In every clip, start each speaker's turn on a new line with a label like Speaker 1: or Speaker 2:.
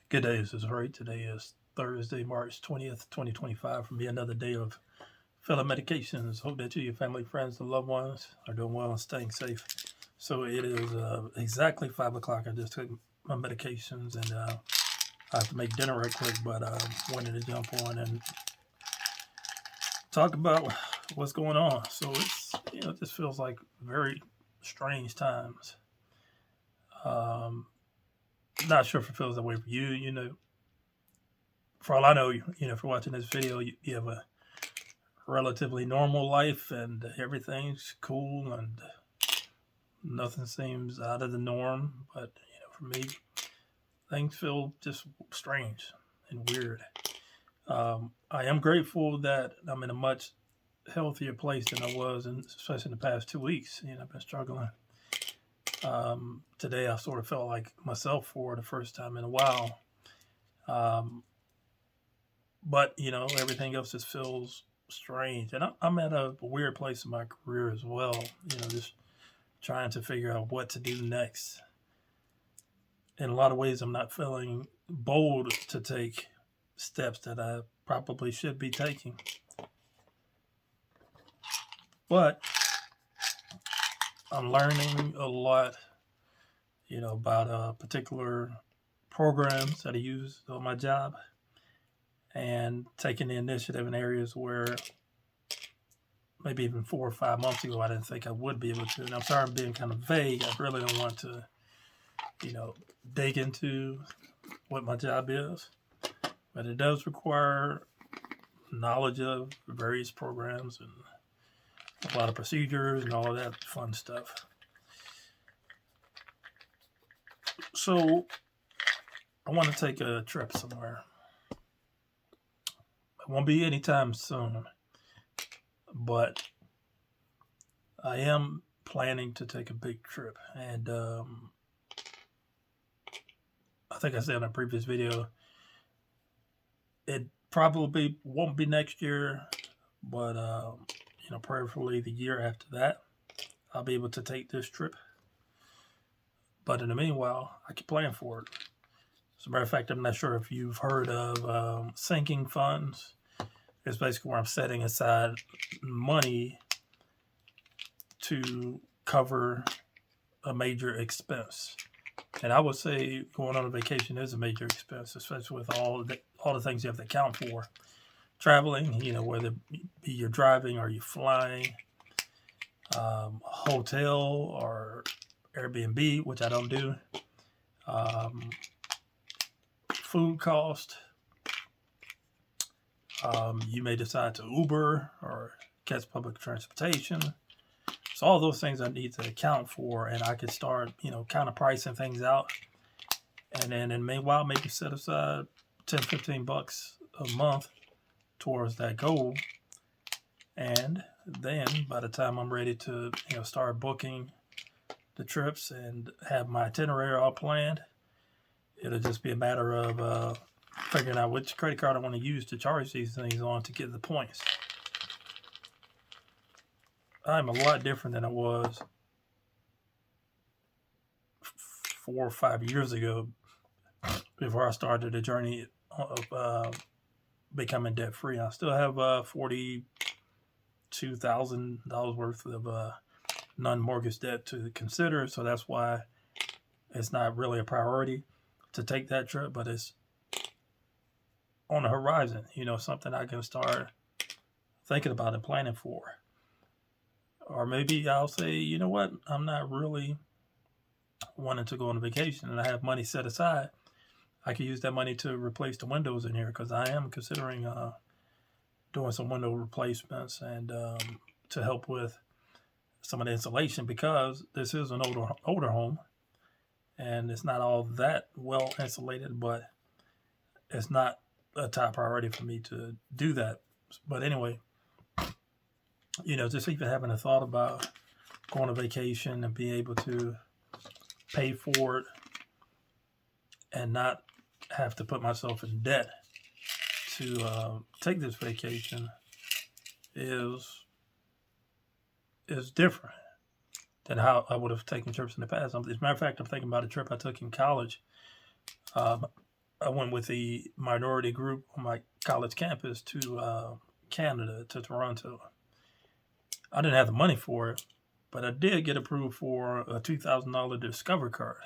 Speaker 1: Good day, this is Ray. Today is Thursday, March 20th, 2025. For me, another day of fellow medications. Hope that you, your family, friends, and loved ones are doing well and staying safe. So it is exactly 5 o'clock. I just took my medications and I have to make dinner right quick, but I wanted to jump on and talk about what's going on. So it just feels like very strange times. Um, Not sure if it feels that way for you. For all I know, if you're watching this video, you have a relatively normal life and everything's cool and nothing seems out of the norm. But for me, things feel just strange and weird. I am grateful that I'm in a much healthier place than I was, especially in the past 2 weeks. I've been struggling. Today, I sort of felt like myself for the first time in a while. Um, but everything else just feels strange, and I'm at a weird place in my career as well. Just trying to figure out what to do next. In a lot of ways, I'm not feeling bold to take steps that I probably should be taking. But I'm learning a lot, about particular programs that I use on my job and taking the initiative in areas where maybe even 4 or 5 months ago I didn't think I would be able to. And I'm sorry I'm being kind of vague. I really don't want to, dig into what my job is, but it does require knowledge of various programs and a lot of procedures and all of that fun stuff. So I want to take a trip somewhere. It won't be anytime soon, but I am planning to take a big trip. And I think I said in a previous video, it probably won't be next year, but prayerfully the year after that, I'll be able to take this trip. But in the meanwhile, I can plan for it. As a matter of fact, I'm not sure if you've heard of sinking funds. It's basically where I'm setting aside money to cover a major expense. And I would say going on a vacation is a major expense, especially with all the things you have to account for. Traveling, whether it be you're driving or you're flying, hotel or Airbnb, which I don't do, food cost. You may decide to Uber or catch public transportation. So all those things I need to account for, and I could start, kind of pricing things out. And then in the meanwhile, maybe set aside 10, 15 bucks a month towards that goal. And then by the time I'm ready to, start booking the trips and have my itinerary all planned, it'll just be a matter of figuring out which credit card I want to use to charge these things on to get the points. I'm a lot different than I was 4 or 5 years ago before I started the journey of becoming debt free. I still have $42,000 worth of non-mortgage debt to consider, so that's why it's not really a priority to take that trip, but it's on the horizon, something I can start thinking about and planning for. Or maybe I'll say, you know what, I'm not really wanting to go on a vacation and I have money set aside. I can use that money to replace the windows in here because I am considering doing some window replacements and to help with some of the insulation, because this is an older home and it's not all that well insulated, but it's not a top priority for me to do that. But anyway, just even having a thought about going on vacation and being able to pay for it and not have to put myself in debt to take this vacation is different than how I would have taken trips in the past. As a matter of fact, I'm thinking about a trip I took in college. I went with the minority group on my college campus to Canada, to Toronto. I didn't have the money for it, but I did get approved for a $2,000 Discover card.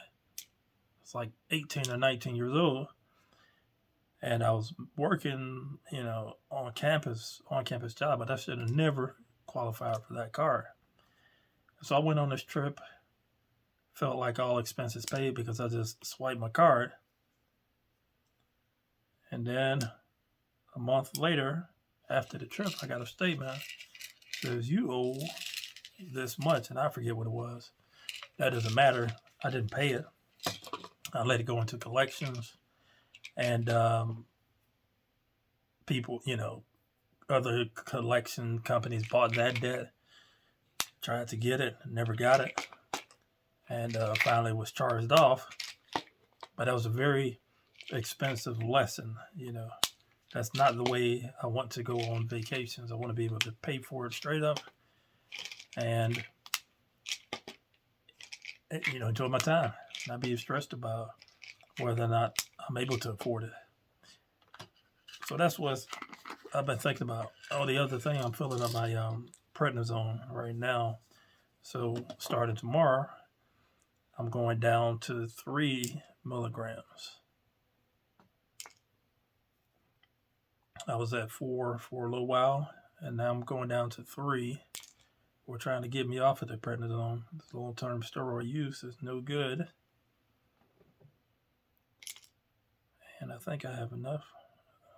Speaker 1: It's like 18 or 19 years old. And I was working, on campus job, but I should have never qualified for that card. So I went on this trip, felt like all expenses paid because I just swiped my card. And then a month later, after the trip, I got a statement that says you owe this much, and I forget what it was. That doesn't matter. I didn't pay it. I let it go into collections, and people, other collection companies bought that debt, tried to get it, never got it, and finally was charged off. But that was a very expensive lesson. That's not the way I want to go on vacations. I want to be able to pay for it straight up and enjoy my time, not be stressed about whether or not I'm able to afford it. So that's what I've been thinking about. Oh, the other thing, I'm filling up my prednisone right now. So starting tomorrow, I'm going down to 3 milligrams. I was at 4 for a little while, and now I'm going down to 3. We're trying to get me off of the prednisone. This long-term steroid use is no good. And I think I have enough.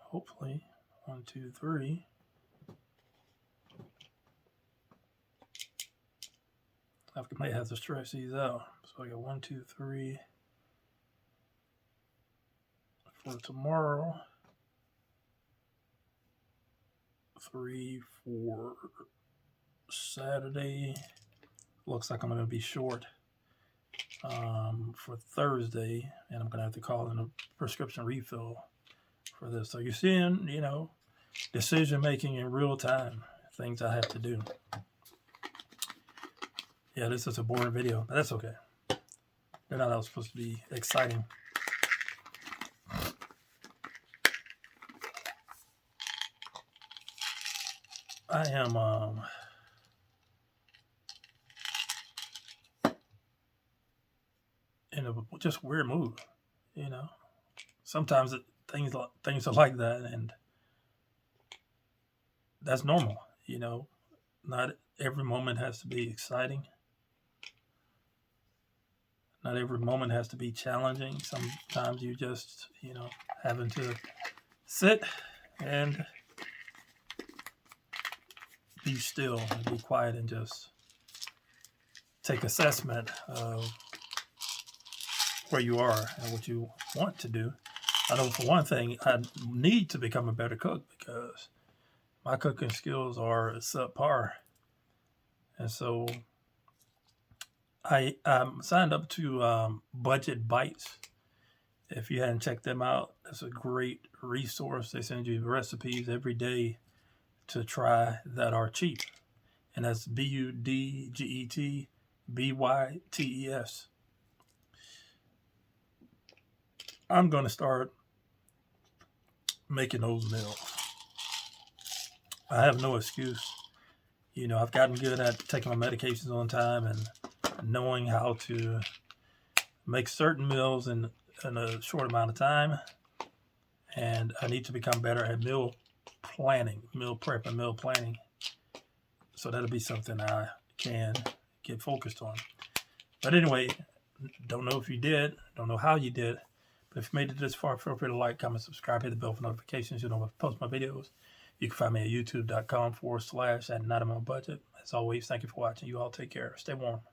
Speaker 1: Hopefully. 1, 2, 3. I may have to stretch these out. So I got 1, 2, 3 for tomorrow. 3 for Saturday. Looks like I'm going to be short for Thursday, and I'm going to have to call in a prescription refill for this. So you're seeing, decision making in real time, things I have to do. Yeah, this is a boring video, but that's okay. They're not all supposed to be exciting. I am in a just weird mood, Sometimes things are like that, and that's normal, Not every moment has to be exciting. Not every moment has to be challenging. Sometimes you just, having to sit and be still and be quiet and just take assessment of where you are and what you want to do. I know for one thing, I need to become a better cook because my cooking skills are subpar. And so I signed up to Budget Bites. If you hadn't checked them out, that's a great resource. They send you recipes every day to try that are cheap. And that's BUDGETBYTES. I'm going to start making those meals. I have no excuse. I've gotten good at taking my medications on time and knowing how to make certain meals in a short amount of time. And I need to become better at meal planning, meal prep and meal planning. So that'll be something I can get focused on. But anyway, don't know if you did, don't know how you did. But if you made it this far, feel free to like, comment, subscribe, hit the bell for notifications. You know when I post my videos. You can find me at youtube.com/@NotAmOnBudget. As always, thank you for watching. You all take care. Stay warm.